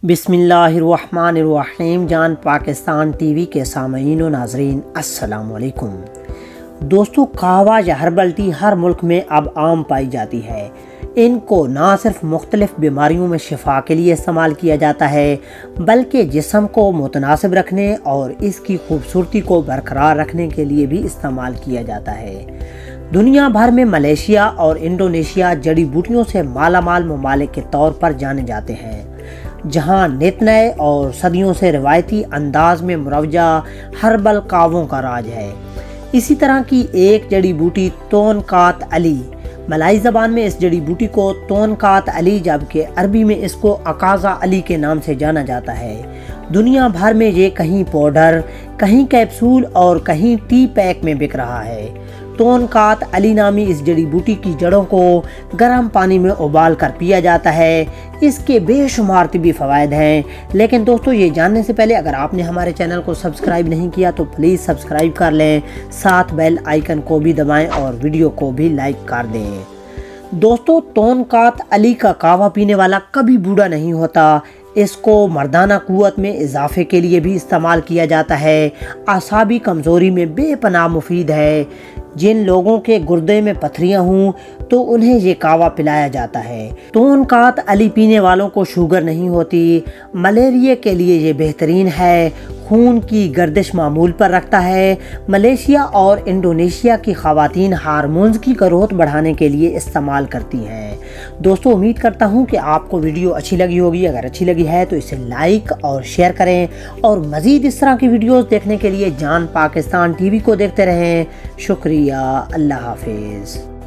बिस्मिल्लाहिर्रहमानिर्रहीम। जान पाकिस्तान टीवी के सामीन व नाज़रीन अस्सलाम वालेकुम। दोस्तों, कहवा या हर्बल टी हर मुल्क में अब आम पाई जाती है। इनको ना सिर्फ मुख्तलिफ बीमारियों में शिफा के लिए इस्तेमाल किया जाता है, बल्कि जिस्म को मुतनासिब रखने और इसकी खूबसूरती को बरकरार रखने के लिए भी इस्तेमाल किया जाता है। दुनिया भर में मलेशिया और इंडोनेशिया जड़ी बूटियों से मालामाल ममालिक के तौर पर जाने जाते हैं, जहां नित नए और सदियों से रिवायती अंदाज में मुरवजा हर्बल कावों का राज है। इसी तरह की एक जड़ी बूटी तोनकात अली, मलाई ज़बान में इस जड़ी बूटी को तोनकात अली जबकि अरबी में इसको अकाज़ा अली के नाम से जाना जाता है। दुनिया भर में ये कहीं पाउडर, कहीं कैप्सूल और कहीं टी पैक में बिक रहा है। तोनकात अली नामी इस जड़ी बूटी की जड़ों को गर्म पानी में उबाल कर पिया जाता है। इसके बेशुमार तिब्बी फ़वाइद हैं। लेकिन दोस्तों, ये जानने से पहले अगर आपने हमारे चैनल को सब्सक्राइब नहीं किया तो प्लीज़ सब्सक्राइब कर लें, साथ बेल आइकन को भी दबाएं और वीडियो को भी लाइक कर दें। दोस्तों, तोनकात अली का कहवा पीने वाला कभी बूढ़ा नहीं होता। इसको मर्दाना कुव्वत में इजाफे के लिए भी इस्तेमाल किया जाता है। आसाबी कमज़ोरी में बेपनाह मुफीद है। जिन लोगों के गुर्दे में पथरियां हों तो उन्हें ये कहवा पिलाया जाता है। तोनकात अली पीने वालों को शुगर नहीं होती। मलेरिया के लिए ये बेहतरीन है। खून की गर्दिश मामूल पर रखता है। मलेशिया और इंडोनेशिया की ख़वातीन हार्मोन्स की ग्रोथ बढ़ाने के लिए इस्तेमाल करती हैं। दोस्तों, उम्मीद करता हूँ कि आपको वीडियो अच्छी लगी होगी। अगर अच्छी लगी है तो इसे लाइक और शेयर करें और मज़ीद इस तरह की वीडियोस देखने के लिए जान पाकिस्तान टीवी को देखते रहें। शुक्रिया। अल्लाह हाफिज़।